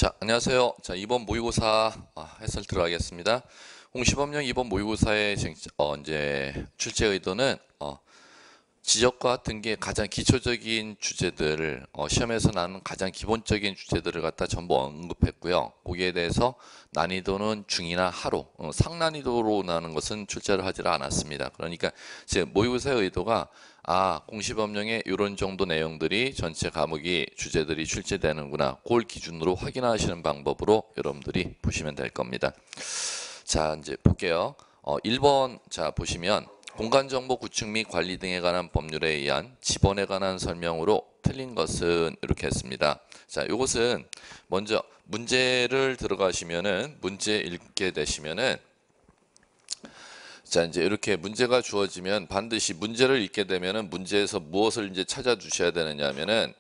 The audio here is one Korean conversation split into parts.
자, 안녕하세요. 자, 이번 모의고사 해설 들어가겠습니다. 홍시범령 이번 모의고사의 이제 출제 의도는 지적과 등기의 가장 기초적인 주제들을 시험에서 나오는 가장 기본적인 주제들을 갖다 전부 언급했고요. 거기에 대해서 난이도는 중이나 하로, 상난이도로 나오는 것은 출제를 하지 않았습니다. 그러니까 제 모의고사의 의도가 공시법령의 이런 정도 내용들이 전체 과목이 주제들이 출제되는구나. 그걸 기준으로 확인하시는 방법으로 여러분들이 보시면 될 겁니다. 자, 이제 볼게요. 1번 자 보시면 공간정보 구축 및 관리 등에 관한 법률에 의한 지번에 관한 설명으로 틀린 것은 이렇게 했습니다. 자, 이것은 먼저 문제를 들어가시면은 문제 읽게 되시면은 자, 이제 이렇게 문제가 주어지면 반드시 문제를 읽게 되면은 문제에서 무엇을 이제 찾아 주셔야 되느냐 하면은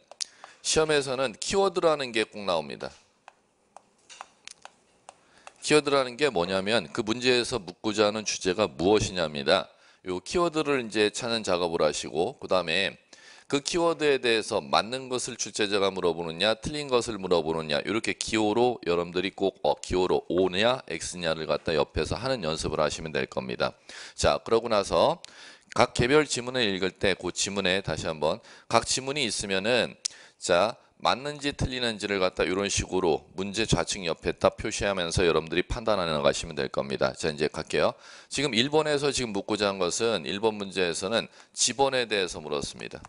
시험에서는 키워드라는 게 꼭 나옵니다. 키워드라는 게 뭐냐면 그 문제에서 묻고자 하는 주제가 무엇이냐입니다. 요 키워드를 이제 찾는 작업을 하시고 그 다음에 그 키워드에 대해서 맞는 것을 출제자가 물어보느냐 틀린 것을 물어보느냐 이렇게 기호로 여러분들이 꼭 기호로 O냐 X냐를 갖다 옆에서 하는 연습을 하시면 될 겁니다. 자, 그러고 나서 각 개별 지문을 읽을 때 그 지문에 다시 한번 각 지문이 있으면은 자 맞는지 틀리는지를 갖다 이런 식으로 문제 좌측 옆에다 표시하면서 여러분들이 판단해 나가시면 될 겁니다. 자, 이제 갈게요. 지금 1번에서 지금 묻고자 한 것은 1번 문제에서는 지번에 대해서 물었습니다.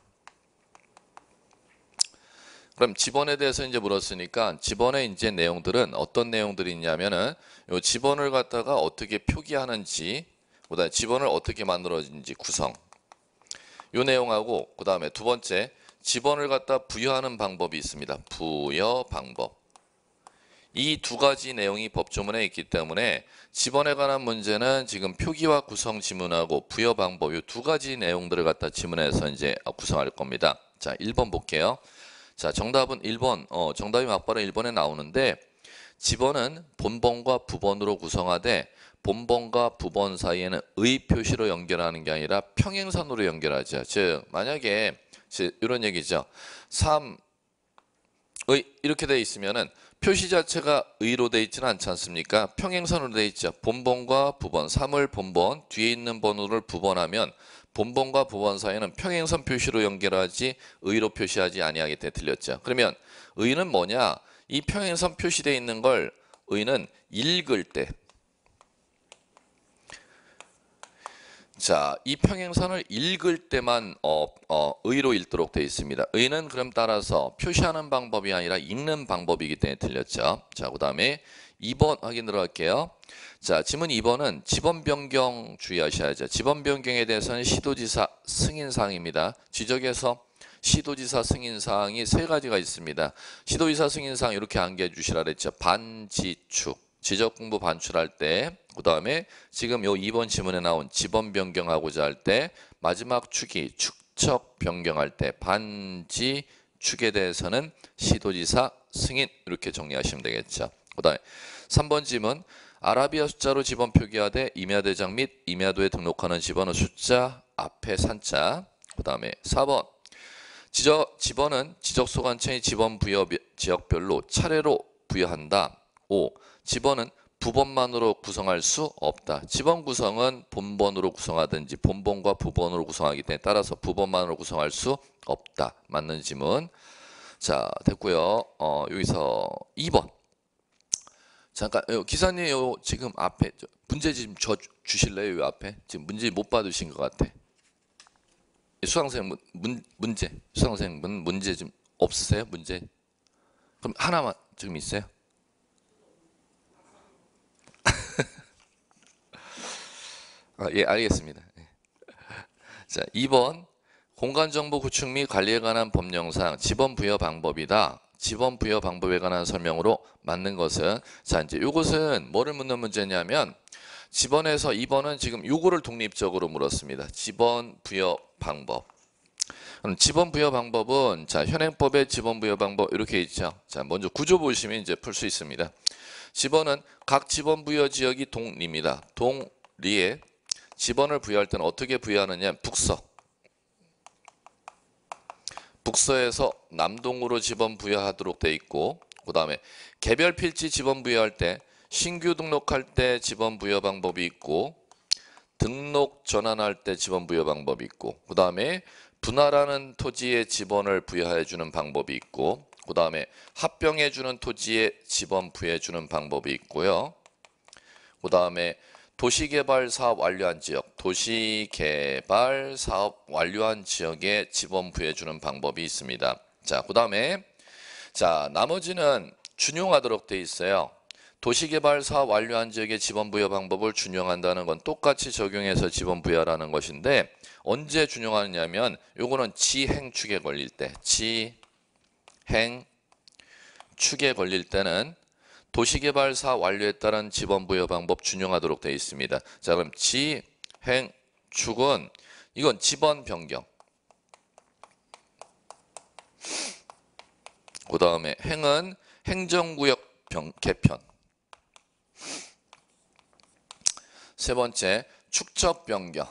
그럼 지번에 대해서 이제 물었으니까 지번의 이제 내용들은 어떤 내용들이 있냐면은 요 지번을 갖다가 어떻게 표기하는지, 그다음에 지번을 어떻게 만들어진지 구성. 요 내용하고 그다음에 두 번째 지번을 갖다 부여하는 방법이 있습니다. 부여 방법. 이 두 가지 내용이 법조문에 있기 때문에 지번에 관한 문제는 지금 표기와 구성 지문하고 부여 방법 이 두 가지 내용들을 갖다 지문에서 이제 구성할 겁니다. 자, 1번 볼게요. 자, 정답은 1번. 정답이 맞바로 1번에 나오는데 지번은 본번과 부번으로 구성하되 본번과 부번 사이에는 의 표시로 연결하는 게 아니라 평행선으로 연결하죠. 즉 만약에 이런 얘기죠. 3의 이렇게 돼 있으면은 표시 자체가 의로 돼 있지는 않지 않습니까? 평행선으로 돼 있죠. 본번과 부번, 3을 본번, 뒤에 있는 번호를 부번하면 본번과 부번 사이에는 평행선 표시로 연결하지 의로 표시하지 아니하기 때문에 틀렸죠. 그러면 의는 뭐냐? 이 평행선 표시되어 있는 걸 의는 읽을 때 자, 이 평행선을 읽을 때만 의로 읽도록 되어 있습니다. 의는 그럼 따라서 표시하는 방법이 아니라 읽는 방법이기 때문에 틀렸죠. 자, 그 다음에 2번 확인 들어갈게요. 자, 지문 2번은 지번 변경 주의하셔야죠. 지번 변경에 대해서는 시도지사 승인사항입니다. 지적에서 시도지사 승인사항이 세 가지가 있습니다. 시도지사 승인사항 이렇게 암기해 주시라 그랬죠. 반지축. 지적공부 반출할 때, 그 다음에 지금 요 2번 지문에 나온 지번 변경하고자 할 때, 마지막 축이 축척 변경할 때, 반지 축에 대해서는 시도지사 승인 이렇게 정리하시면 되겠죠. 그 다음에 3번 지문, 아라비아 숫자로 지번 표기하되 임야대장 및 임야도에 등록하는 지번은 숫자 앞에 산자. 그 다음에 4번 지번은 지적소관청의 지번 부여 지역별로 차례로 부여한다. 5. 지번은 부번만으로 구성할 수 없다. 지번 구성은 본번으로 구성하든지 본번과 부번으로 구성하기 때문에 따라서 부번만으로 구성할 수 없다. 맞는 지문. 자, 됐고요. 여기서 2번. 잠깐 기사님 지금 앞에 문제 좀 주실래요? 요 앞에 지금 문제 못 받으신 것 같아. 수강생 수강생분 문제 좀 없으세요? 문제? 그럼 하나만 지금 있어요? 예, 알겠습니다. 자, 2번 공간정보 구축 및 관리에 관한 법령상 지번 부여 방법이다. 지번 부여 방법에 관한 설명으로 맞는 것은 자, 이제 이것은 뭐를 묻는 문제냐면 지번에서 2번은 지금 요거를 독립적으로 물었습니다. 지번 부여 방법. 그럼 지번 부여 방법은 자, 현행법의 지번 부여 방법 이렇게 있죠. 자, 먼저 구조 보시면 이제 풀 수 있습니다. 지번은 각 지번 부여 지역이 동리입니다. 동리에 지번을 부여할 때는 어떻게 부여하느냐? 북서에서 남동으로 지번 부여하도록 돼 있고 그 다음에 개별 필지 지번 부여할 때 신규 등록할 때 지번 부여 방법이 있고 등록 전환할 때 지번 부여 방법이 있고 그 다음에 분할하는 토지에 지번을 부여해 주는 방법이 있고 그 다음에 합병해 주는 토지에 지번 부여해 주는 방법이 있고요. 그 다음에 도시개발 사업 완료한 지역, 도시개발 사업 완료한 지역에 지번 부여해 주는 방법이 있습니다. 자, 그 다음에 자, 나머지는 준용하도록 돼 있어요. 도시개발 사업 완료한 지역의 지번 부여 방법을 준용한다는 건 똑같이 적용해서 지번 부여라는 것인데 언제 준용하느냐면 요거는 지행축에 걸릴 때, 지행축에 걸릴 때는 도시개발 사업 완료에 따른 지번 부여 방법 준용하도록 되어 있습니다. 자, 그럼 지행축은 이건 지번 변경. 그 다음에 행은 행정구역 개편. 세 번째, 축적 변경.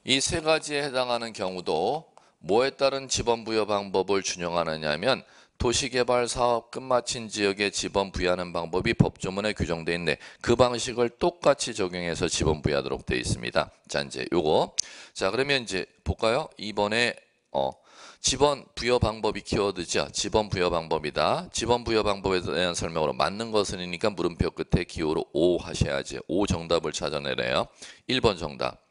이 세 가지에 해당하는 경우도 뭐에 따른 지번 부여 방법을 준용하느냐면 도시개발 사업 끝마친 지역에 지번 부여하는 방법이 법조문에 규정되어 있는데 그 방식을 똑같이 적용해서 지번 부여하도록 되어 있습니다. 자, 이제 요거. 자, 그러면 이제 볼까요? 이번에 지번 부여 방법이 키워드죠. 지번 부여 방법이다. 지번 부여 방법에 대한 설명으로 맞는 것은이니까 물음표 끝에 기호로 O 하셔야지. O 정답을 찾아내래요. 1번 정답.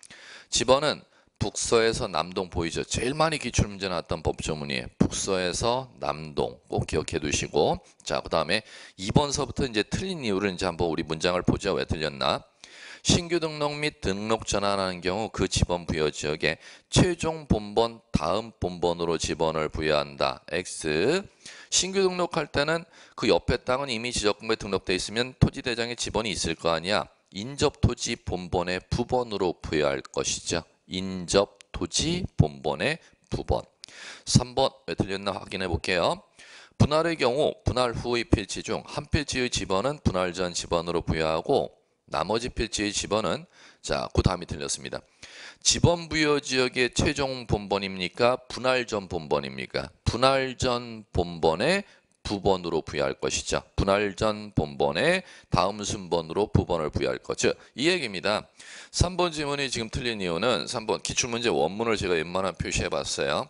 지번은 북서에서 남동 보이죠. 제일 많이 기출문제 나왔던 법조문이에요. 북서에서 남동 꼭 기억해 두시고 자, 그 다음에 2번서부터 이제 틀린 이유를 이제 한번 우리 문장을 보죠. 왜 틀렸나? 신규 등록 및 등록 전환하는 경우 그 지번 부여 지역에 최종 본번 다음 본번으로 지번을 부여한다. X. 신규 등록할 때는 그 옆에 땅은 이미 지적금고에 등록돼 있으면 토지대장에 지번이 있을 거 아니야. 인접토지 본번의 부번으로 부여할 것이죠. 인접토지 본번의 부번. 3번 왜 틀렸나 확인해 볼게요. 분할의 경우 분할 후의 필지 중 한 필지의 지번은 분할 전 지번으로 부여하고 나머지 필지의 지번은 자, 그 다음이 틀렸습니다. 지번 부여 지역의 최종 본번입니까? 분할 전 본번입니까? 분할 전 본번의 부번으로 부여할 것이죠. 분할 전 본번의 다음 순번으로 부번을 부여할 것. 즉, 이 얘기입니다. 3번 지문이 지금 틀린 이유는 3번 기출문제 원문을 제가 웬만하면 표시해 봤어요.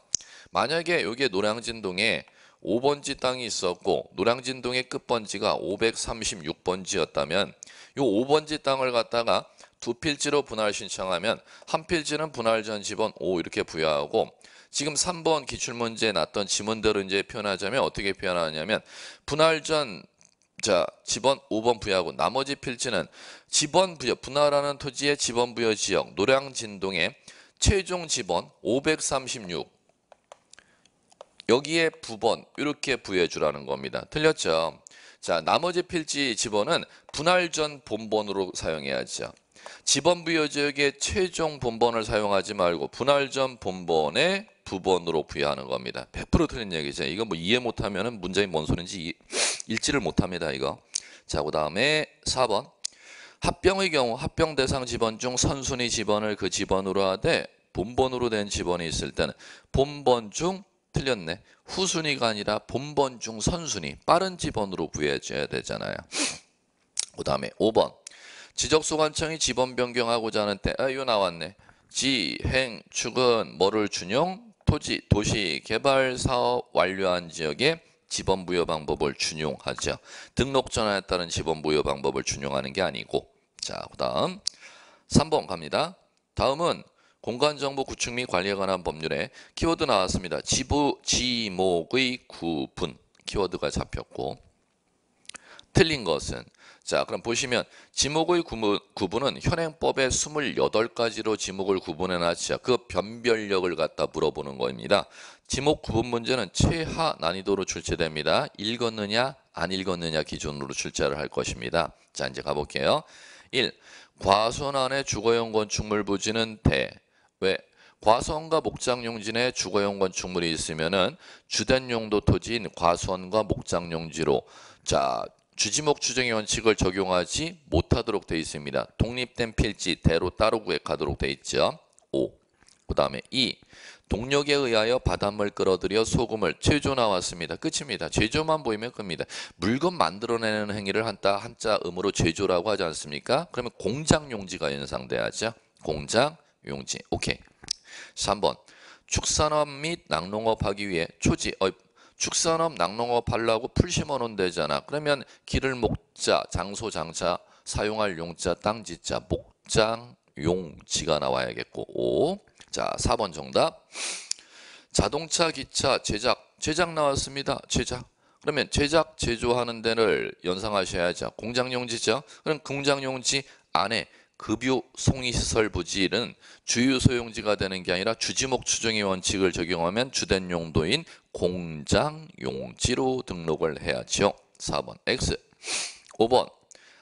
만약에 여기에 노량진동에 5번지 땅이 있었고 노량진동의 끝번지가 536번지였다면 이 5번지 땅을 갖다가 두 필지로 분할 신청하면 한 필지는 분할 전 지번 5 이렇게 부여하고 지금 3번 기출문제에 났던 지문대로 이제 표현하자면 어떻게 표현하냐면 분할 전 자, 지번 5번 부여하고 나머지 필지는 지번 부여 분할하는 토지의 지번 부여 지역 노량진동의 최종 지번 536 여기에 부번 이렇게 부여해 주라는 겁니다. 틀렸죠? 자, 나머지 필지 지번은 분할 전 본번으로 사용해야죠. 지번 부여 지역의 최종 본번을 사용하지 말고 분할 전 본번의 부번으로 부여하는 겁니다. 100% 틀린 얘기죠. 이거 뭐 이해 못하면 문장이 뭔 소린지 읽지를 못합니다. 이거. 자, 그 다음에 4번. 합병의 경우 합병 대상 지번 중 선순위 지번을 그 지번으로 하되 본번으로 된 지번이 있을 때는 본번 중 틀렸네. 후순위가 아니라 본번 중 선순위 빠른 지번으로 부여해줘야 되잖아요. 그 다음에 5번. 지적소관청이 지번 변경하고자 하는 때 이거 나왔네. 지행축은 뭐를 준용? 도시개발사업 완료한 지역에 지번 부여 방법을 준용하죠. 등록 전환에 따른 지번 부여 방법을 준용하는 게 아니고. 자, 그 다음 3번 갑니다. 다음은 공간정보 구축 및 관리에 관한 법률에 키워드 나왔습니다. 지목의 구분 키워드가 잡혔고 틀린 것은 자, 그럼 보시면 지목의 구분은 현행법의 28가지로 지목을 구분해 놨죠. 그 변별력을 갖다 물어보는 겁니다. 지목 구분 문제는 최하 난이도로 출제됩니다. 읽었느냐 안 읽었느냐 기준으로 출제를 할 것입니다. 자, 이제 가볼게요. 1. 과수원 안에 주거용 건축물 부지는 대. 왜? 과수원과 목장용지 내 주거용 건축물이 있으면은 주된 용도 토지인 과수원과 목장용지로 자, 주지목 추정의 원칙을 적용하지 못하도록 되어 있습니다. 독립된 필지 대로 따로 구획하도록 되어 있죠. 5. 그 다음에 2. 동력에 의하여 바닷물 끌어들여 소금을 제조 나왔습니다. 끝입니다. 제조만 보이면 끝입니다. 물건 만들어내는 행위를 한자 음으로 제조라고 하지 않습니까? 그러면 공장 용지가 연상돼야죠. 공장 용지. 오케이. 3번. 축산업 및 낙농업 하기 위해 축산업 낙농업 하려고 풀 심어 놓은 데잖아. 그러면 길을 목자, 장소 장자, 사용할 용자, 땅지자, 목장 용지가 나와야겠고. 5. 자, 4번 정답. 자동차, 기차, 제작 나왔습니다. 제작. 그러면 제작, 제조하는 데를 연상하셔야죠. 공장용지죠. 그럼 공장용지 안에 급유, 송이시설 부지는 주유소용지가 되는 게 아니라 주지목 추정의 원칙을 적용하면 주된 용도인 공장용지로 등록을 해야죠. 4번 X. 5번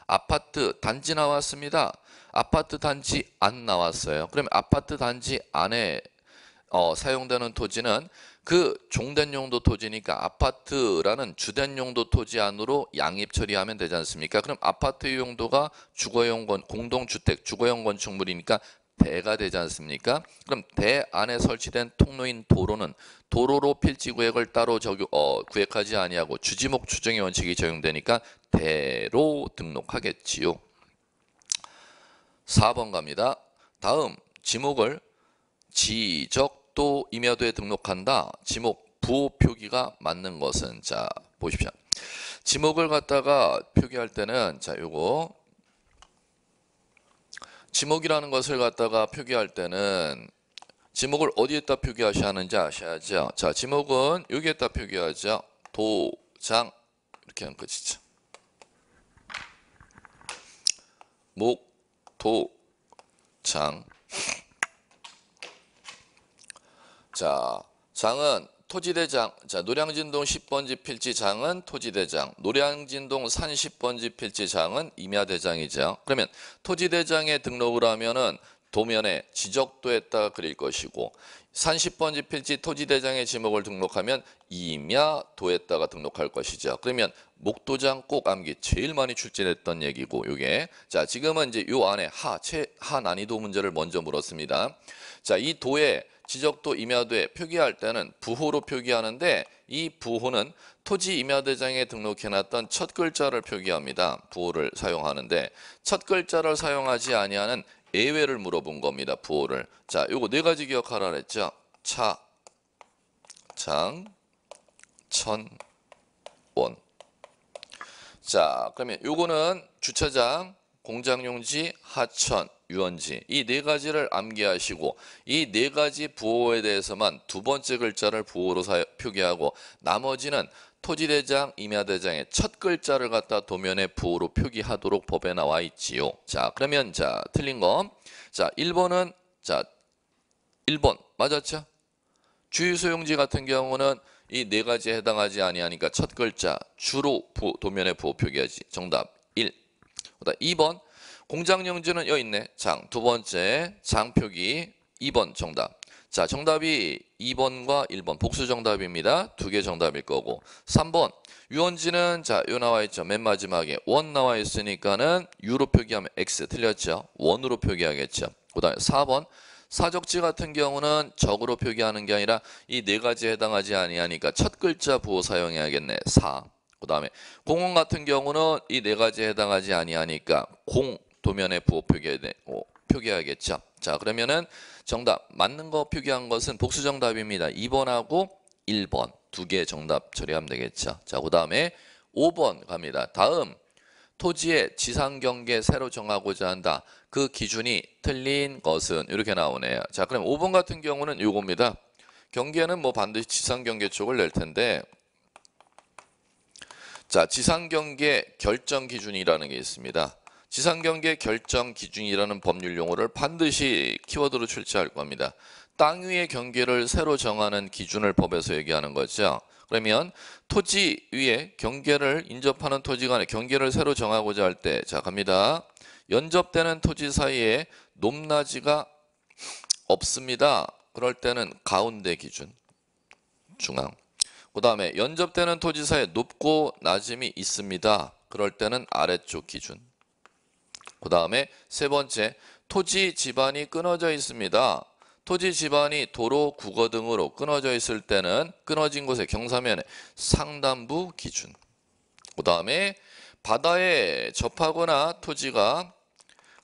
아파트 단지 나왔습니다. 아파트 단지 안 나왔어요. 그러면 아파트 단지 안에 사용되는 토지는 그 종된 용도 토지니까 아파트라는 주된 용도 토지 안으로 양입 처리하면 되지 않습니까? 그럼 아파트 용도가 주거용 공동주택 주거용 건축물이니까 대가 되지 않습니까? 그럼 대 안에 설치된 통로인 도로는 도로로 필지구역을 따로 구획하지 아니하고 주지목 추정의 원칙이 적용되니까 대로 등록하겠지요. 4번 갑니다. 다음 지목을 지적도 임야도에 등록한다. 지목 부호 표기가 맞는 것은 자 보십시오. 지목을 갖다가 표기할 때는 자 요거 지목이라는 것을 갖다가 표기할 때는 지목을 어디에다 표기하셔야 하는지 아셔야죠. 자 지목은 여기에다 표기하죠. 도장 이렇게 하는 것이죠. 목 도장. 자, 장은 토지대장. 자, 노량진동 10번지 필지장은 토지대장. 노량진동 산 10번지 필지장은 임야대장이죠. 그러면 토지대장에 등록을 하면은 도면에 지적도에다가 그릴 것이고 산 10번지 필지 토지대장의 지목을 등록하면 임야도에다가 등록할 것이죠. 그러면 목도장 꼭 암기 제일 많이 출제됐던 얘기고 요게 자 지금은 이제 요 안에 하 난이도 문제를 먼저 물었습니다. 자 이 도에 지적도 임야도에 표기할 때는 부호로 표기하는데 이 부호는 토지 임야대장에 등록해놨던 첫 글자를 표기합니다. 부호를 사용하는데 첫 글자를 사용하지 아니하는 예외를 물어본 겁니다. 부호를. 자, 요거 네 가지 기억하라 그랬죠. 차, 장, 천, 원. 자, 그러면 요거는 주차장, 공장용지, 하천, 유원지 이 네 가지를 암기하시고 이 네 가지 부호에 대해서만 두 번째 글자를 부호로 표기하고 나머지는 토지대장, 임야대장의 첫 글자를 갖다 도면에 부호로 표기하도록 법에 나와 있지요. 자, 그러면 자, 틀린 거. 자, 1번은 자, 1번 맞았죠? 주유소용지 같은 경우는 이 네 가지에 해당하지 아니하니까 첫 글자 주로 도면에 부호 표기하지. 정답 1. 그다음 2번 공장용지는 여기 있네. 장. 두 번째 장 표기 2번 정답. 자, 정답이 2번과 1번 복수 정답입니다. 두 개 정답일 거고. 3번 유원지는 자, 요 나와 있죠. 맨 마지막에 원 나와 있으니까는 유로 표기하면 X 틀렸죠. 원으로 표기하겠죠. 그다음에 4번 사적지 같은 경우는 적으로 표기하는 게 아니라 이 네 가지에 해당하지 아니하니까 첫 글자 부호 사용해야겠네. 4. 그다음에 공원 같은 경우는 이 네 가지에 해당하지 아니하니까 공 도면에 부호 표기해야겠죠. 자, 그러면은 정답 맞는 거 표기한 것은 복수 정답입니다. 2번하고 1번 두 개 정답 처리하면 되겠죠. 자, 그다음에 5번 갑니다. 다음 토지의 지상 경계 새로 정하고자 한다. 그 기준이 틀린 것은 이렇게 나오네요. 자, 그럼 5번 같은 경우는 요겁니다. 경계는 뭐 반드시 지상 경계 쪽을 낼 텐데 자, 지상 경계 결정 기준이라는 게 있습니다. 지상경계 결정 기준이라는 법률 용어를 반드시 키워드로 출제할 겁니다. 땅 위의 경계를 새로 정하는 기준을 법에서 얘기하는 거죠. 그러면 토지 위에 경계를 인접하는 토지 간의 경계를 새로 정하고자 할 때 자 갑니다. 연접되는 토지 사이에 높낮이가 없습니다. 그럴 때는 가운데 기준 중앙. 그 다음에 연접되는 토지 사이에 높고 낮음이 있습니다. 그럴 때는 아래쪽 기준. 그 다음에 세 번째 토지 지반이 끊어져 있습니다. 토지 지반이 도로, 국어 등으로 끊어져 있을 때는 끊어진 곳의 경사면의 상단부 기준. 그 다음에 바다에 접하거나 토지가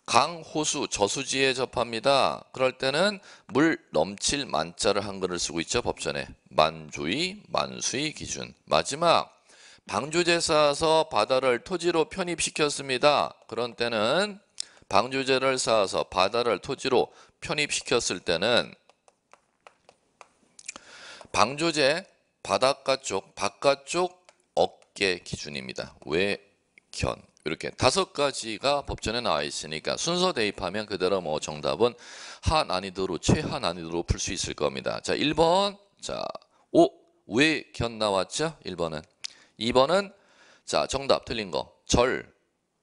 강, 호수, 저수지에 접합니다. 그럴 때는 물 넘칠 만자를 한글을 쓰고 있죠. 법전에. 만조의, 만수의 기준. 마지막 방조제 쌓아서 바다를 토지로 편입시켰습니다. 그런 때는 방조제를 쌓아서 바다를 토지로 편입시켰을 때는 방조제 바닷가 쪽, 바깥쪽 어깨 기준입니다. 외견. 이렇게 5가지가 법전에 나와 있으니까 순서 대입하면 그대로 뭐 정답은 하난이도로 최하난이도로 풀 수 있을 겁니다. 자, 1번. 자, 외견 나왔죠? 1번은. 2번은 자, 정답 틀린 거. 절.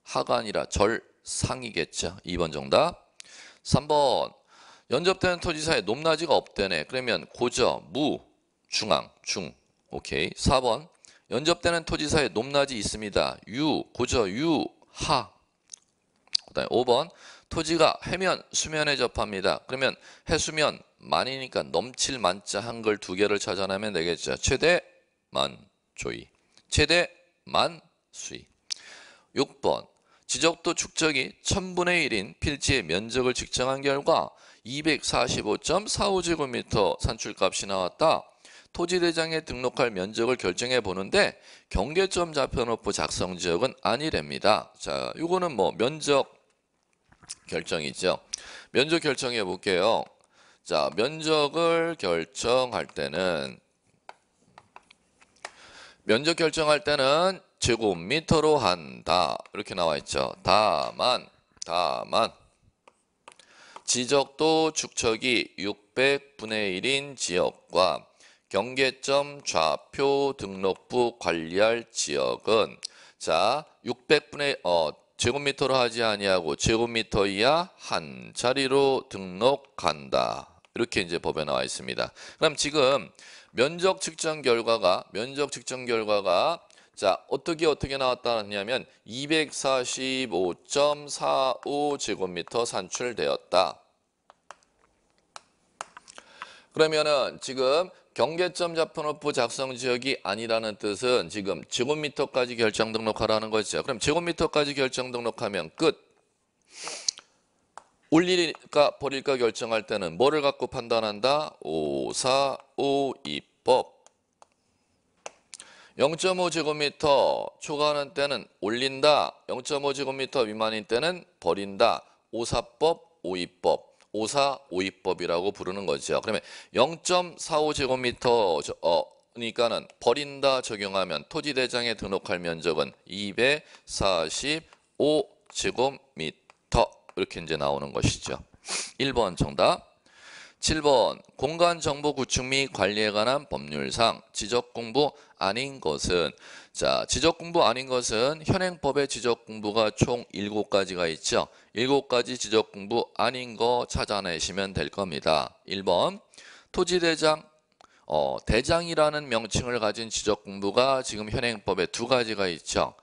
하가 아니라 절상이겠죠. 2번 정답. 3번. 연접되는 토지사에 높낮이가 없대네. 그러면 고저, 무, 중앙, 중. 오케이. 4번. 연접되는 토지사에 높낮이 있습니다. 유, 고저, 유, 하. 그다음에 5번. 토지가 해면, 수면에 접합니다. 그러면 해수면 만이니까 넘칠 만자 한글 2개를 찾아내면 되겠죠. 최대 만조의, 최대 만수의. 6번. 지적도 축적이 1000분의 1인 필지의 면적을 측정한 결과 245.45제곱미터 산출값이 나왔다. 토지대장에 등록할 면적을 결정해 보는데 경계점 좌표노프 작성 지역은 아니랍니다. 자, 이거는 뭐 면적 결정이죠. 면적 결정해 볼게요. 자, 면적을 결정할 때는 제곱미터로 한다. 이렇게 나와 있죠. 다만 지적도 축척이 600분의 1인 지역과 경계점 좌표 등록부 관리할 지역은 자 600분의 제곱미터로 하지 아니하고 제곱미터 이하 한 자리로 등록한다. 이렇게 이제 법에 나와 있습니다. 그럼 지금 면적 측정 결과가 자 어떻게 나왔다냐면 245.45제곱미터 산출되었다. 그러면은 지금 경계점 좌표노프 작성 지역이 아니라는 뜻은 지금 제곱미터까지 결정 등록하라는 거죠. 그럼 제곱미터까지 결정 등록하면 끝. 올릴까 버릴까 결정할 때는 뭐를 갖고 판단한다? 5452법. 0.5제곱미터 초과하는 때는 올린다. 0.5제곱미터 미만인 때는 버린다. 54법, 52법. 5452법이라고 부르는 거죠. 그러면 0.45제곱미터니까는 버린다 적용하면 토지대장에 등록할 면적은 245제곱미터 이렇게 이제 나오는 것이죠. 1번 정답. 7번 공간정보 구축 및 관리에 관한 법률상 지적공부 아닌 것은 자 지적공부 아닌 것은 현행법의 지적공부가 총 7가지가 있죠. 7가지 지적공부 아닌 거 찾아내시면 될 겁니다. 1번 토지대장 대장이라는 명칭을 가진 지적공부가 지금 현행법에 2가지가 있죠.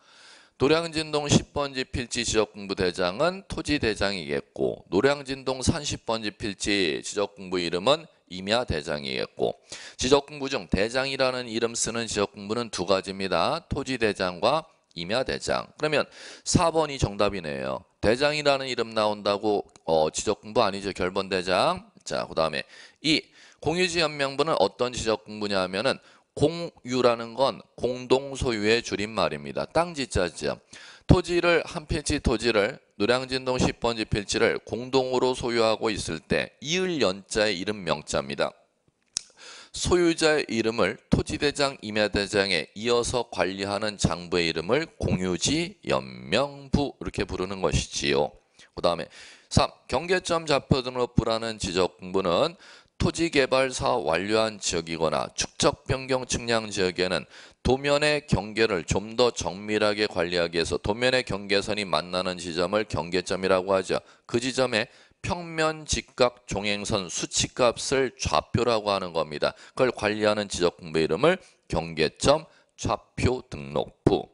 노량진동 10번지 필지 지적공부 대장은 토지대장이겠고 노량진동 30번지 필지 지적공부 이름은 임야대장이겠고 지적공부 중 대장이라는 이름 쓰는 지적공부는 2가지입니다. 토지대장과 임야대장. 그러면 4번이 정답이네요. 대장이라는 이름 나온다고 지적공부 아니죠. 결번대장. 자, 그 다음에 2. 공유지연명부는 어떤 지적공부냐 하면은 공유라는 건 공동소유의 줄임말입니다. 땅지자죠. 토지를 한 필지 토지를 노량진동 10번지 필지를 공동으로 소유하고 있을 때 이을 연자의 이름 명자입니다. 소유자의 이름을 토지대장, 임야대장에 이어서 관리하는 장부의 이름을 공유지 연명부 이렇게 부르는 것이지요. 그 다음에 3. 경계점 좌표 등록부라는 지적공부는 토지개발사업 완료한 지역이거나 축적 변경 측량 지역에는 도면의 경계를 좀 더 정밀하게 관리하기 위해서 도면의 경계선이 만나는 지점을 경계점이라고 하죠. 그 지점에 평면, 직각, 종행선, 수치값을 좌표라고 하는 겁니다. 그걸 관리하는 지적공부 이름을 경계점 좌표 등록부.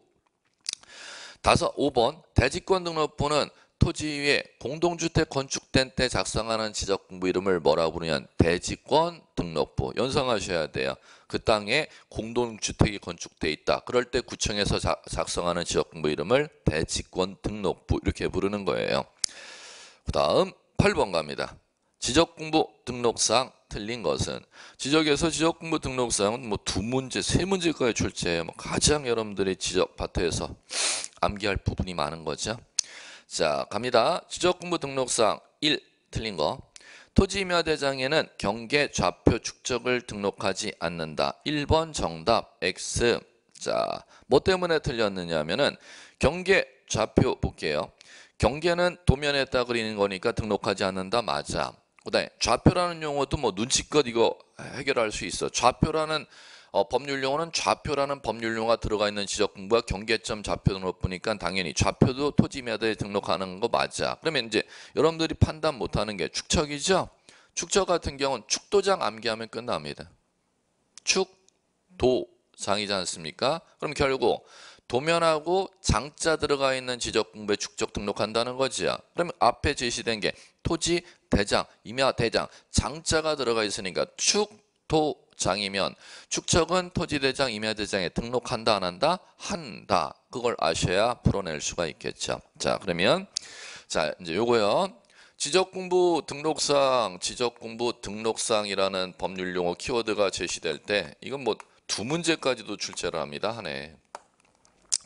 5번 대지권 등록부는 토지 위에 공동주택 건축된 때 작성하는 지적공부 이름을 뭐라고 부르냐? 대지권 등록부. 연상하셔야 돼요. 그 땅에 공동주택이 건축돼 있다. 그럴 때 구청에서 작성하는 지적공부 이름을 대지권 등록부 이렇게 부르는 거예요. 그 다음 8번 갑니다. 지적공부 등록상 틀린 것은, 지적에서 지적공부 등록상은 뭐 2문제, 3문제까지 출제해요. 뭐 가장 여러분들이 지적 파트에서 암기할 부분이 많은 거죠. 자, 갑니다. 지적공부 등록상 1 틀린 거. 토지임야대장에는 경계 좌표 축적을 등록하지 않는다. 1번 정답 X. 자, 뭐 때문에 틀렸느냐 하면은 경계 좌표 볼게요. 경계는 도면에 딱 그리는 거니까 등록하지 않는다. 맞아. 그다음에 좌표라는 용어도 뭐 눈치껏 이거 해결할 수 있어. 좌표라는 법률 용어는 좌표라는 법률 용어가 들어가 있는 지적공부가 경계점 좌표 등록부니까 당연히 좌표도 토지임야대에 등록하는 거 맞아. 그러면 이제 여러분들이 판단 못하는 게 축척이죠. 축척 같은 경우는 축도장 암기하면 끝납니다. 축도장이지 않습니까? 그럼 결국 도면하고 장자 들어가 있는 지적공부에 축적 등록한다는 거지요. 그러면 앞에 제시된 게 토지 대장, 임야 대장, 장자가 들어가 있으니까 축도장이면 축척은 토지 대장, 임야 대장에 등록한다 안 한다? 한다. 그걸 아셔야 풀어낼 수가 있겠죠. 자, 그러면 자, 이제 요거요. 지적공부 등록상이라는 법률 용어 키워드가 제시될 때 이건 뭐 2문제까지도 출제를 합니다. 한 해.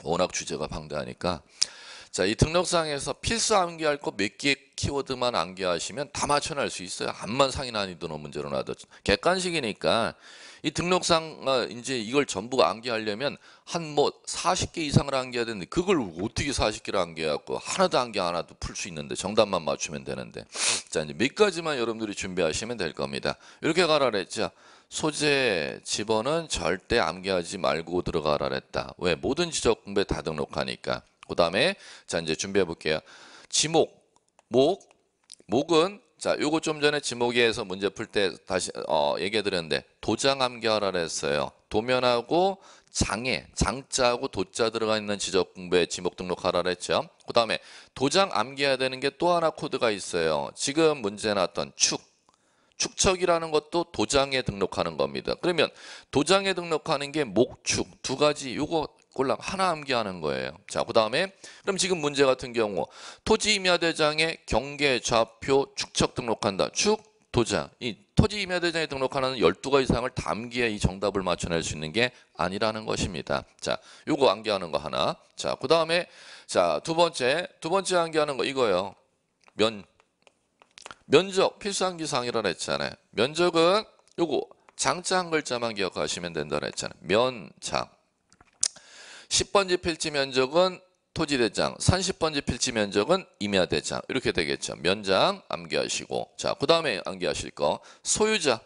워낙 주제가 방대하니까. 자, 이 등록상에서 필수 암기할 거 몇 개 키워드만 암기하시면 다 맞춰낼 수 있어요. 암만 상위 난이도는 문제로 놔도. 객관식이니까 이 등록상 이제 이걸 전부 암기하려면 한 뭐 40개 이상을 암기해야 되는데 그걸 어떻게 40개를 암기해갖고 하나도 암기 안 해도 풀 수 있는데 정답만 맞추면 되는데. 자, 이제 몇 가지만 여러분들이 준비하시면 될 겁니다. 이렇게 가라 그랬죠. 소재 지번은 절대 암기하지 말고 들어가라 그랬다. 왜? 모든 지적공부에 다 등록하니까. 그 다음에 자, 이제 준비해 볼게요. 지목, 목은 자, 요거 좀 전에 지목에서 문제 풀 때 다시 얘기해 드렸는데 도장 암기하라 그랬어요. 도면하고 장자하고 도자 들어가 있는 지적공부에 지목 등록하라 그랬죠. 그 다음에 도장 암기해야 되는 게 또 하나 코드가 있어요. 지금 문제 나왔던 축척이라는 것도 도장에 등록하는 겁니다. 그러면 도장에 등록하는 게 목축 2가지 요거 꼴랑 하나 암기하는 거예요. 자, 그 다음에 그럼 지금 문제 같은 경우 토지임야대장에 경계 좌표 축척 등록한다. 도장. 이 토지임야대장에 등록하는 12가지 사항을 다 암기해 이 정답을 맞춰낼 수 있는 게 아니라는 것입니다. 자, 요거 암기하는 거 하나. 자, 그 다음에 자, 두 번째 암기하는 거 이거예요. 면적 필수 암기 사항이라 했잖아요. 면적은 요거 장자 한 글자만 기억하시면 된다 했잖아요. 면장. 10번지 필지 면적은 토지대장, 30번지 필지 면적은 임야대장 이렇게 되겠죠. 면장 암기하시고. 자, 그 다음에 암기하실 거 소유자의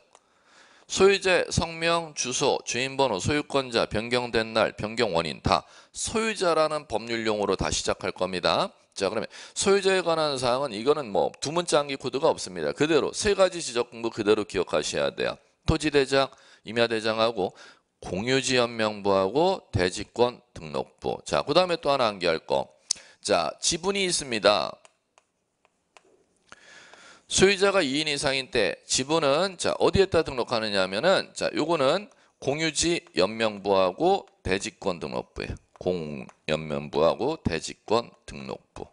성명, 주소, 주인번호, 소유권자, 변경된 날, 변경 원인 다 소유자라는 법률 용어로 다 시작할 겁니다. 자, 그러면 소유자에 관한 사항은 이거는 뭐 2문자 암기 코드가 없습니다. 그대로 3가지 지적공부 그대로 기억하셔야 돼요. 토지대장, 임야대장하고 공유지연명부하고 대지권 등록부. 자, 그 다음에 또 하나 암기할 거. 자, 지분이 있습니다. 소유자가 2인 이상인 때 지분은 자, 어디에다 등록하느냐 하면은 자, 요거는 공유지연명부하고 대지권 등록부예요. 공연명부하고 대지권 등록부.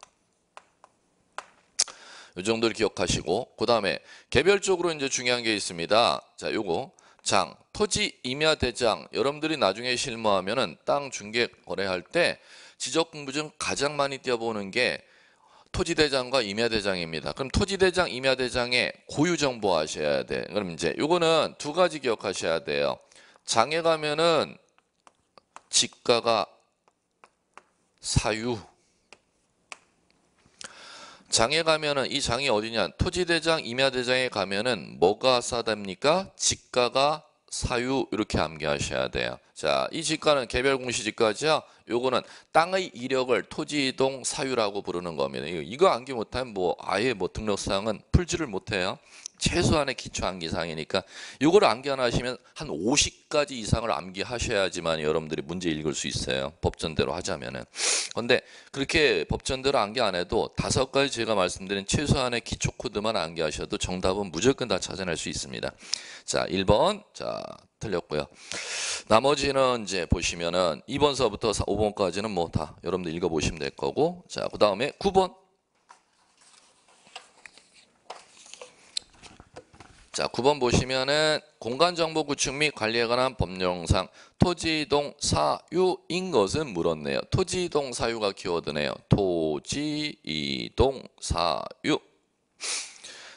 이 정도를 기억하시고 그 다음에 개별적으로 이제 중요한 게 있습니다. 자, 요거 토지 임야 대장 여러분들이 나중에 실무하면은 땅 중개 거래할 때 지적공부 중 가장 많이 띄어보는 게 토지 대장과 임야 대장입니다. 그럼 토지 대장, 임야 대장의 고유 정보 아셔야 돼. 그럼 이제 요거는 2가지 기억하셔야 돼요. 장에 가면은 지가가 사유. 장에 가면은 이 장이 어디냐? 토지대장, 임야대장에 가면은 뭐가 싸답니까? 지가가 사유 이렇게 암기하셔야 돼요. 자, 이 지가는 개별 공시지가죠. 요거는 땅의 이력을 토지이동 사유라고 부르는 겁니다. 이거 암기 못하면 뭐 아예 뭐 등록사항은 풀지를 못해요. 최소한의 기초 암기사항이니까 이걸 암기 안 하시면 한 50가지 이상을 암기하셔야지만 여러분들이 문제 읽을 수 있어요. 법전대로 하자면은. 근데 그렇게 법전대로 암기 안 해도 5가지 제가 말씀드린 최소한의 기초 코드만 암기하셔도 정답은 무조건 다 찾아낼 수 있습니다. 자, 1번. 자, 틀렸고요. 나머지는 이제 보시면은 2번서부터 5번까지는 뭐 다 여러분들 읽어 보시면 될 거고. 자, 그다음에 9번. 자, 9번 보시면은 공간정보 구축 및 관리에 관한 법령상 토지이동 사유인 것은 물었네요. 토지이동 사유가 키워드네요. 토지이동 사유.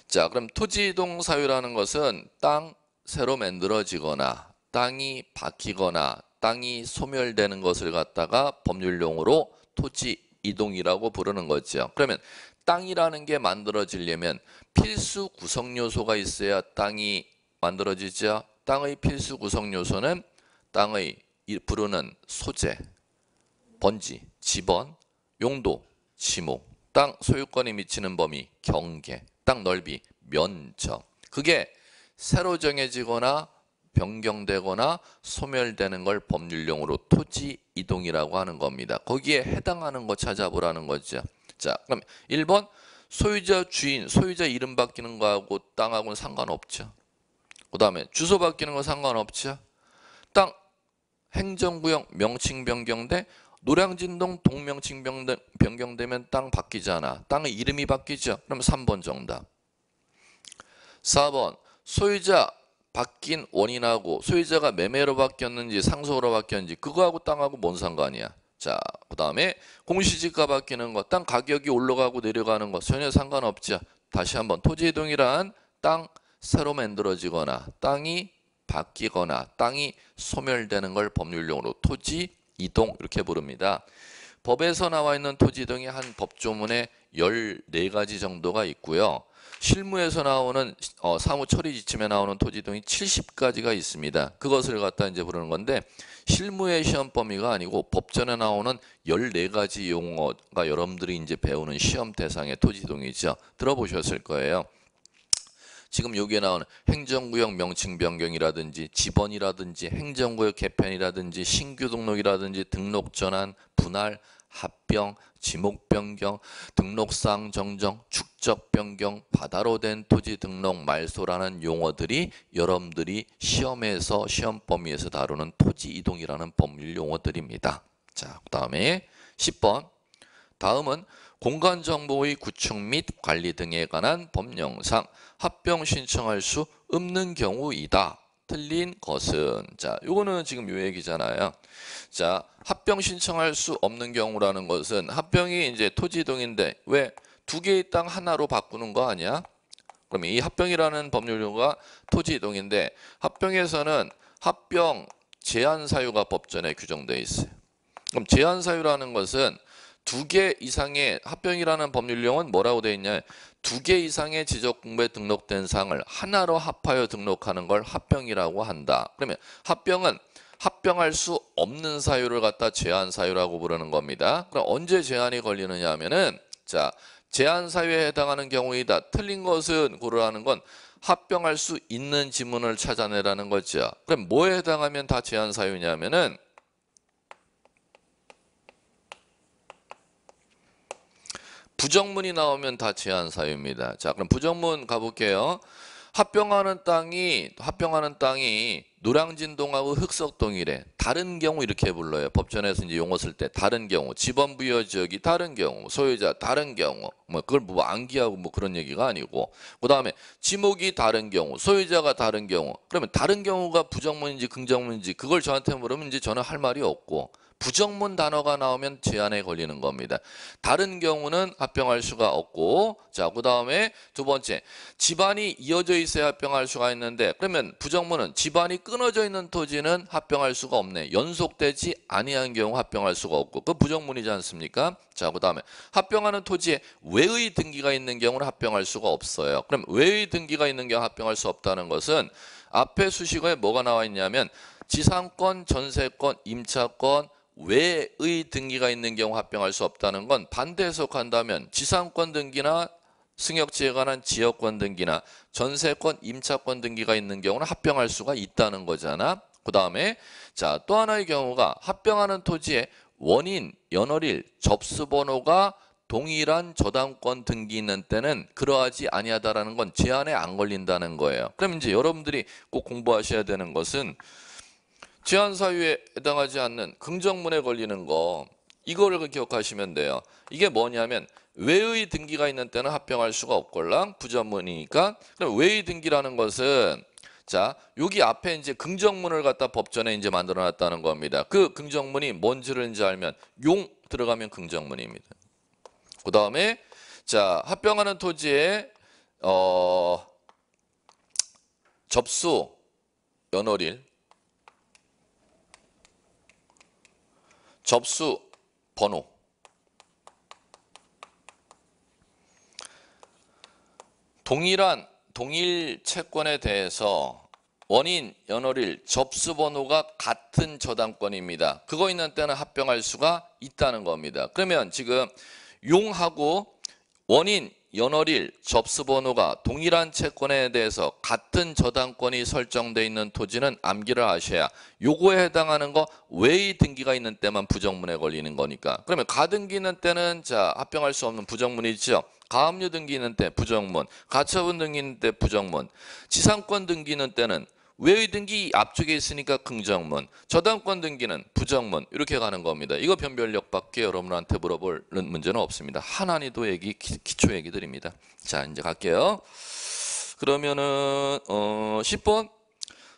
자, 그럼 토지이동 사유라는 것은 땅 새로 만들어지거나 땅이 바뀌거나 땅이 소멸되는 것을 갖다가 법률용어로 토지이동이라고 부르는 거죠. 그러면 땅이라는 게 만들어지려면 필수 구성 요소가 있어야 땅이 만들어지죠. 땅의 필수 구성 요소는 땅의 부르는 소재, 번지, 지번, 용도, 지목, 땅 소유권이 미치는 범위, 경계, 땅 넓이, 면적. 그게 새로 정해지거나 변경되거나 소멸되는 걸 법률용어로 토지 이동이라고 하는 겁니다. 거기에 해당하는 거 찾아보라는 거죠. 자, 그럼 1번 소유자 주인, 소유자 이름 바뀌는 거하고 땅하고는 상관없죠. 그 다음에 주소 바뀌는 거 상관없죠. 땅 행정구역 명칭 변경돼 노량진동 동명칭 변경되면 땅 바뀌잖아. 땅의 이름이 바뀌죠. 그럼 3번 정답. 4번 소유자 바뀐 원인하고 소유자가 매매로 바뀌었는지 상속으로 바뀌었는지 그거하고 땅하고 뭔 상관이야. 자, 그 다음에 공시지가 바뀌는 것, 땅 가격이 올라가고 내려가는 것 전혀 상관없죠. 다시 한번 토지이동이란 땅 새로 만들어지거나 땅이 바뀌거나 땅이 소멸되는 걸 법률용어로 토지이동 이렇게 부릅니다. 법에서 나와 있는 토지이동이 한 법조문에 14가지 정도가 있고요. 실무에서 나오는 사무 처리 지침에 나오는 토지이동이 70가지가 있습니다. 그것을 갖다 이제 부르는 건데 실무의 시험 범위가 아니고 법전에 나오는 14가지 용어가 여러분들이 이제 배우는 시험 대상의 토지이동이죠. 들어보셨을 거예요. 지금 여기에 나오는 행정구역 명칭 변경이라든지 지번이라든지 행정구역 개편이라든지 신규 등록이라든지 등록 전환, 분할, 합병, 지목 변경, 등록사항 정정, 축적 변경, 바다로 된 토지 등록 말소라는 용어들이 여러분들이 시험에서 시험 범위에서 다루는 토지 이동이라는 법률 용어들입니다. 자, 그다음에 10번. 다음은 공간정보의 구축 및 관리 등에 관한 법령상 합병 신청할 수 없는 경우이다. 틀린 것은 자, 요거는 지금 요 얘기잖아요. 자, 합병 신청할 수 없는 경우라는 것은 합병이 이제 토지이동인데 왜 두 개의 땅 하나로 바꾸는 거 아니야? 그러면 이 합병이라는 법률용어가 토지이동인데 합병에서는 합병 제한 사유가 법전에 규정되어 있어요. 그럼 제한 사유라는 것은 2개 이상의 합병이라는 법률용어는 뭐라고 되어 있냐? 2개 이상의 지적공부에 등록된 사항을 하나로 합하여 등록하는 걸 합병이라고 한다. 그러면 합병은 합병할 수 없는 사유를 갖다 제한 사유라고 부르는 겁니다. 그럼 언제 제한이 걸리느냐 하면은 자, 제한 사유에 해당하는 경우이다. 틀린 것은 고르라는 건 합병할 수 있는 지문을 찾아내라는 거죠. 그럼 뭐에 해당하면 다 제한 사유냐면은 부정문이 나오면 다 제한 사유입니다. 자, 그럼 부정문 가볼게요. 합병하는 땅이 노량진동하고 흑석동이래. 다른 경우 이렇게 불러요. 법전에서 이제 용어 쓸 때 다른 경우, 지번 부여 지역이 다른 경우, 소유자 다른 경우, 뭐 그걸 뭐 암기하고 뭐 그런 얘기가 아니고, 그 다음에 지목이 다른 경우, 소유자가 다른 경우. 그러면 다른 경우가 부정문인지 긍정문인지 그걸 저한테 물으면 이제 저는 할 말이 없고. 부정문 단어가 나오면 제한에 걸리는 겁니다. 다른 경우는 합병할 수가 없고, 자, 그 다음에 두 번째, 집안이 이어져 있어야 합병할 수가 있는데, 그러면 부정문은 집안이 끊어져 있는 토지는 합병할 수가 없네. 연속되지 아니한 경우 합병할 수가 없고, 그 부정문이지 않습니까? 자, 그 다음에 합병하는 토지에 외의 등기가 있는 경우는 합병할 수가 없어요. 그럼 외의 등기가 있는 경우 합병할 수 없다는 것은 앞에 수식어에 뭐가 나와 있냐면 지상권, 전세권, 임차권, 외의 등기가 있는 경우 합병할 수 없다는 건 반대 해석한다면 지상권 등기나 승역지에 관한 지역권 등기나 전세권, 임차권 등기가 있는 경우는 합병할 수가 있다는 거잖아. 그 다음에 자, 또 하나의 경우가 합병하는 토지에 원인, 연월일, 접수번호가 동일한 저당권 등기 있는 때는 그러하지 아니하다라는 건 제한에 안 걸린다는 거예요. 그럼 이제 여러분들이 꼭 공부하셔야 되는 것은 제한 사유에 해당하지 않는 긍정문에 걸리는 거, 이거를 기억하시면 돼요. 이게 뭐냐면 외의 등기가 있는 때는 합병할 수가 없걸랑 부정문이니까. 그럼 외의 등기라는 것은 자, 여기 앞에 이제 긍정문을 갖다 법전에 이제 만들어 놨다는 겁니다. 그 긍정문이 뭔지를 이제 알면 용 들어가면 긍정문입니다. 그 다음에 자, 합병하는 토지에 접수 연월일, 접수 번호, 동일 채권에 대해서 원인, 연월일, 접수 번호가 같은 저당권입니다. 그거 있는 때는 합병할 수가 있다는 겁니다. 그러면 지금 용하고 원인, 연월일, 접수 번호가 동일한 채권에 대해서 같은 저당권이 설정되어 있는 토지는 암기를 하셔야 요거에 해당하는 거 외의 등기가 있는 때만 부정문에 걸리는 거니까. 그러면 가등기 있는 때는 자, 합병할 수 없는 부정문이죠. 가압류 등기 있는 때 부정문, 가처분 등기 있는 때 부정문, 지상권 등기 있는 때는 외의 등기 앞쪽에 있으니까 긍정문, 저당권 등기는 부정문, 이렇게 가는 겁니다. 이거 변별력밖에 여러분한테 물어볼 문제는 없습니다. 한한이도 얘기, 기초 얘기들입니다. 자, 이제 갈게요. 그러면은 10번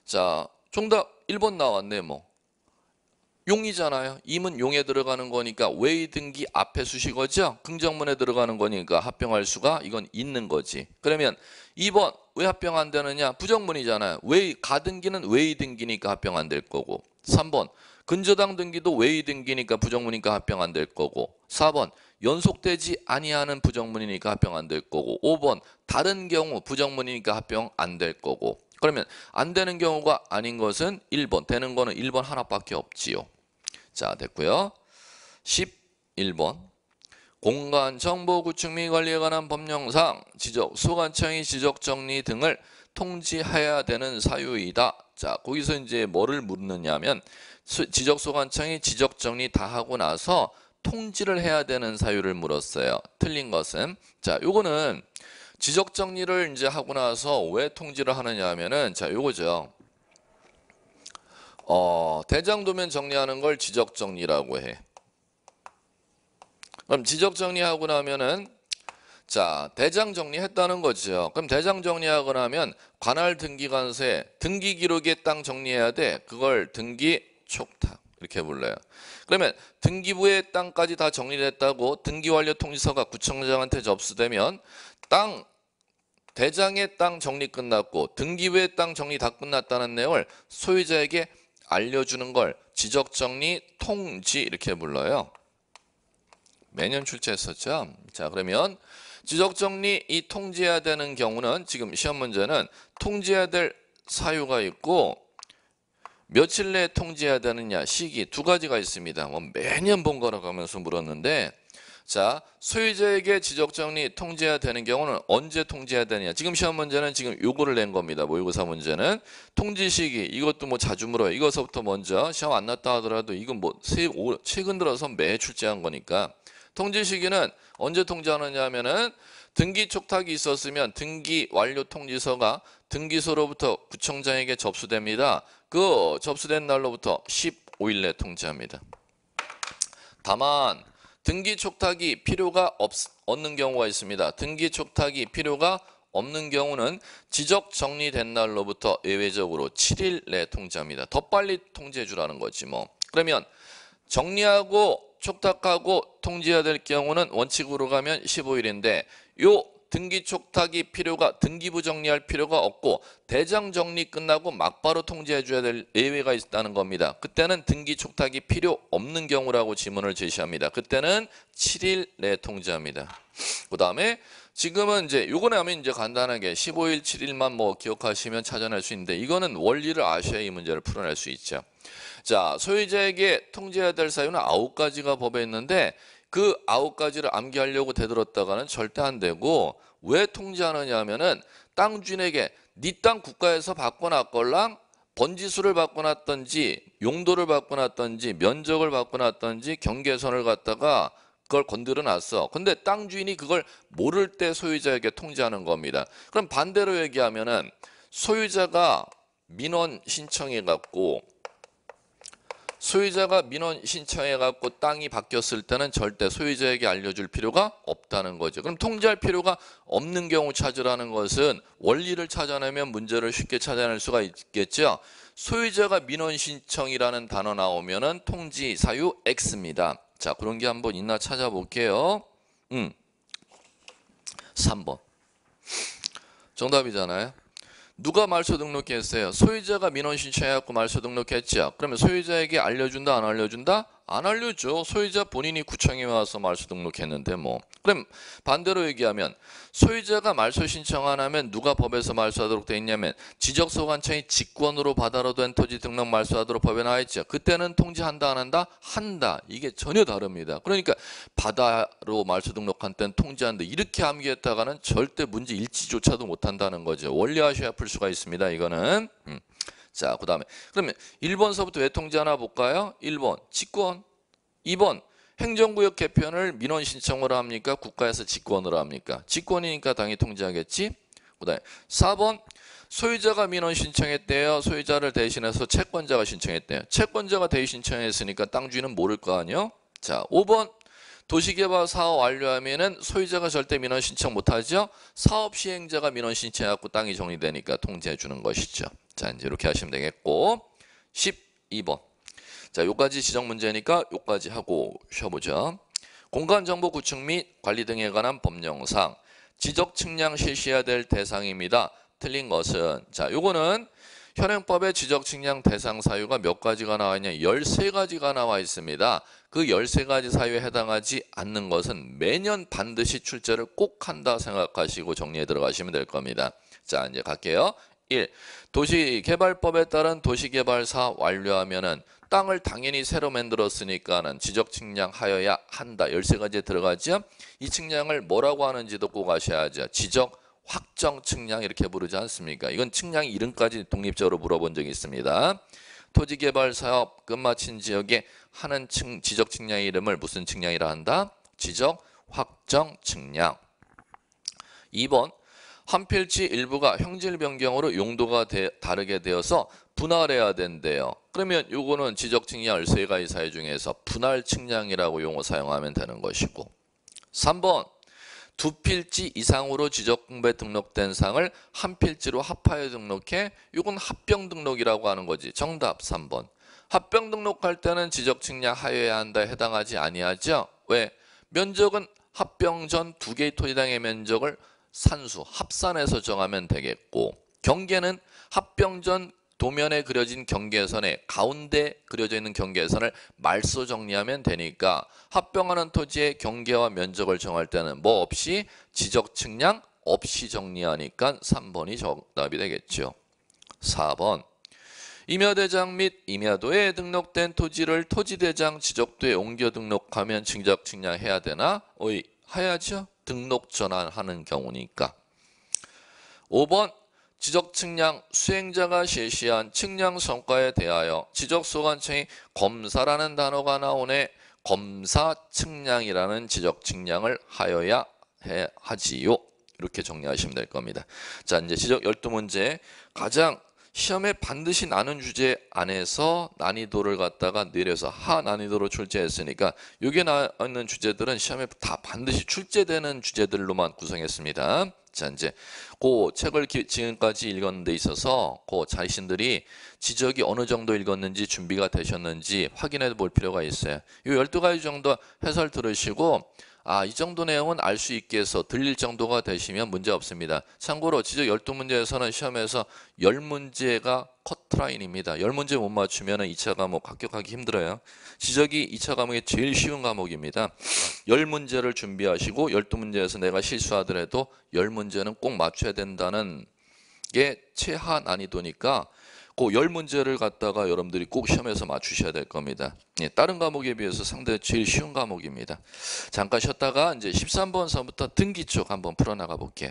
자, 정답 1번 나왔네. 뭐 용이잖아요. 임은 용에 들어가는 거니까 외의 등기 앞에 수식어죠. 긍정문에 들어가는 거니까 합병할 수가 이건 있는 거지. 그러면 2번 왜 합병 안 되느냐? 부정문이잖아요. 외의 가등기는 외의 등기니까 합병 안 될 거고. 3번 근저당 등기도 외의 등기니까 부정문이니까 합병 안 될 거고. 4번 연속되지 아니하는 부정문이니까 합병 안 될 거고. 5번 다른 경우 부정문이니까 합병 안 될 거고. 그러면 안 되는 경우가 아닌 것은 1번, 되는 거는 1번 하나밖에 없지요. 자, 됐고요. 11번 공간 정보 구축 및 관리에 관한 법령상 지적소관청이 지적정리 등을 통지해야 되는 사유이다. 자, 거기서 이제 뭐를 묻느냐면 지적소관청이 지적정리 다 하고 나서 통지를 해야 되는 사유를 물었어요. 틀린 것은 자, 요거는 지적정리를 이제 하고 나서 왜 통지를 하느냐 하면은 자, 요거죠. 대장도면 정리하는 걸 지적정리라고 해. 그럼 지적정리하고 나면은 자, 대장 정리했다는 거죠. 그럼 대장 정리하고 나면 관할 등기관서에 등기 기록에 땅 정리해야 돼. 그걸 등기 촉탁 이렇게 불러요. 그러면 등기부의 땅까지 다 정리됐다고 등기 완료 통지서가 구청장한테 접수되면 땅 대장의 땅 정리 끝났고 등기부의 땅 정리 다 끝났다는 내용을 소유자에게 알려주는 걸 지적정리 통지 이렇게 불러요. 매년 출제했었죠. 자, 그러면 지적정리 이 통지해야 되는 경우는 지금 시험 문제는 통지해야 될 사유가 있고 며칠 내에 통지해야 되느냐 시기 두 가지가 있습니다. 뭐 매년 번갈아 가면서 물었는데 자, 소유자에게 지적정리 통지해야 되는 경우는 언제 통지해야 되느냐. 지금 시험 문제는 지금 요거를 낸 겁니다. 모의고사 문제는 통지 시기 이것도 뭐 자주 물어요. 이거서부터 먼저 시험 안 났다 하더라도 이건 뭐 최근 들어서 매 출제한 거니까 통지 시기는 언제 통지하느냐 하면은 등기 촉탁이 있었으면 등기 완료 통지서가 등기소로부터 구청장에게 접수됩니다. 그 접수된 날로부터 15일 내 통지합니다. 다만 등기 촉탁이 필요가 없는 경우가 있습니다. 등기 촉탁이 필요가 없는 경우는 지적 정리된 날로부터 예외적으로 7일 내 통지합니다. 더 빨리 통지해 주라는 거지 뭐. 그러면 정리하고 촉탁하고 통지해야 될 경우는 원칙으로 가면 15일인데 요 등기 촉탁이 필요가 등기부 정리할 필요가 없고 대장 정리 끝나고 막바로 통지해 줘야 될 예외가 있다는 겁니다. 그때는 등기 촉탁이 필요 없는 경우라고 지문을 제시합니다. 그때는 7일 내 통지합니다. 그다음에 지금은 이제 요거는 하면 이제 간단하게 15일 7일만 뭐 기억하시면 찾아낼 수 있는데 이거는 원리를 아셔야 이 문제를 풀어낼 수 있죠. 자, 소유자에게 통지해야 될 사유는 9가지가 법에 있는데 그 9가지를 암기하려고 되들었다가는 절대 안 되고, 왜 통지하느냐 하면은 땅 주인에게 네 땅 국가에서 바꿔놨걸랑 번지수를 바꿔놨던지 용도를 바꿔놨던지 면적을 바꿔놨던지 경계선을 갖다가 그걸 건드려 놨어. 근데 땅 주인이 그걸 모를 때 소유자에게 통지하는 겁니다. 그럼 반대로 얘기하면은 소유자가 민원 신청해 갖고 땅이 바뀌었을 때는 절대 소유자에게 알려줄 필요가 없다는 거죠. 그럼 통지할 필요가 없는 경우 찾으라는 것은 원리를 찾아내면 문제를 쉽게 찾아낼 수가 있겠죠. 소유자가 민원 신청이라는 단어 나오면은 통지 사유 X입니다. 자, 그런 게 한번 있나 찾아볼게요. 3번. 정답이잖아요. 누가 말소 등록했어요? 소유자가 민원 신청해갖고 말소 등록했죠. 그러면 소유자에게 알려준다, 안 알려준다? 안 알려줘. 소유자 본인이 구청에 와서 말소 등록했는데 뭐. 그럼 반대로 얘기하면 소유자가 말소 신청 안 하면 누가 법에서 말소하도록 돼 있냐면 지적소관청이 직권으로 받아로 된 토지 등록 말소하도록 법에 나와 있죠. 그때는 통지한다, 안 한다? 한다. 이게 전혀 다릅니다. 그러니까 바다로 말소 등록한 때는 통지한다. 이렇게 암기했다가는 절대 문제 일치조차도 못한다는 거죠. 원리하셔야 풀 수가 있습니다. 이거는. 자, 그 다음에 그러면 1번서부터 왜 통지하나 볼까요? 1번 직권, 2번 행정구역 개편을 민원 신청으로 합니까? 국가에서 직권으로 합니까? 직권이니까 당연히 통지하겠지. 그 다음에 4번 소유자가 민원 신청했대요. 소유자를 대신해서 채권자가 신청했대요. 채권자가 대신 신청했으니까 땅 주인은 모를 거 아니에요. 자, 5번 도시개발 사업 완료하면은 소유자가 절대 민원 신청 못하죠. 사업 시행자가 민원 신청해갖고 땅이 정리되니까 통지해 주는 것이죠. 자, 이제 이렇게 하시면 되겠고 12번. 자, 요까지 지적 문제니까 요까지 하고 쉬어보죠. 공간정보 구축 및 관리 등에 관한 법령상 지적 측량 실시해야 될 대상입니다. 틀린 것은 자, 요거는 현행법의 지적 측량 대상 사유가 몇 가지가 나와 있냐? 13가지가 나와 있습니다. 그 13가지 사유에 해당하지 않는 것은 매년 반드시 출제를 꼭 한다 생각하시고 정리해 들어가시면 될 겁니다. 자, 이제 갈게요. 1. 도시개발법에 따른 도시개발사 완료하면은 땅을 당연히 새로 만들었으니까는 지적 측량하여야 한다. 13가지에 들어가죠. 이 측량을 뭐라고 하는지도 꼭 아셔야죠. 지적 확정 측량 이렇게 부르지 않습니까? 이건 측량 이름까지 독립적으로 물어본 적이 있습니다. 토지개발 사업 끝마친 지역에 하는 지적 측량의 이름을 무슨 측량이라 한다? 지적 확정 측량. 2번 한 필지 일부가 형질 변경으로 용도가 다르게 되어서 분할해야 된대요. 그러면 요거는 지적 측량 13가지 사유 중에서 분할 측량이라고 용어 사용하면 되는 것이고. 3번 두 필지 이상으로 지적공부에 등록된 상을 한 필지로 합하여 등록해 이건 합병 등록이라고 하는 거지. 정답 3번. 합병 등록할 때는 지적 측량 하여야 한다 해당하지 아니하죠. 왜? 면적은 합병 전 두 개의 토지당의 면적을 산수 합산해서 정하면 되겠고 경계는 합병 전 도면에 그려진 경계선에 가운데 그려져 있는 경계선을 말소 정리하면 되니까 합병하는 토지의 경계와 면적을 정할 때는 뭐 없이 지적 측량 없이 정리하니까 3번이 정답이 되겠죠. 4번 임야대장 및 임야도에 등록된 토지를 토지대장 지적도에 옮겨 등록하면 지적 측량해야 되나? 해야죠. 등록 전환하는 경우니까. 5번 지적 측량 수행자가 실시한 측량 성과에 대하여 지적소관청이 검사라는 단어가 나오네. 검사 측량이라는 지적 측량을 하여야 하지요. 이렇게 정리하시면 될 겁니다. 자, 이제 지적 12문제 가장 시험에 반드시 나눈 주제 안에서 난이도를 갖다가 내려서 하 난이도로 출제했으니까 여기에 나와 있는 주제들은 시험에 다 반드시 출제되는 주제들로만 구성했습니다. 자, 이제 그 책을 지금까지 읽은 데 있어서 그 자신들이 지적이 어느 정도 읽었는지 준비가 되셨는지 확인해 볼 필요가 있어요. 이 12가지 정도 해설 들으시고 이 정도 내용은 알 수 있게 해서 들릴 정도가 되시면 문제 없습니다. 참고로 지적 12문제에서는 시험에서 10문제가 커트라인입니다. 10문제 못 맞추면 2차 과목 합격하기 힘들어요. 지적이 2차 과목이 제일 쉬운 과목입니다. 10문제를 준비하시고 12문제에서 내가 실수하더라도 10문제는 꼭 맞춰야 된다는 게 최하 난이도니까 그 10문제를 갖다가 여러분들이 꼭 시험에서 맞추셔야 될 겁니다. 예, 다른 과목에 비해서 상당히 제일 쉬운 과목입니다. 잠깐 쉬었다가 이제 13번 서부터 등기 쪽 한번 풀어나가 볼게요.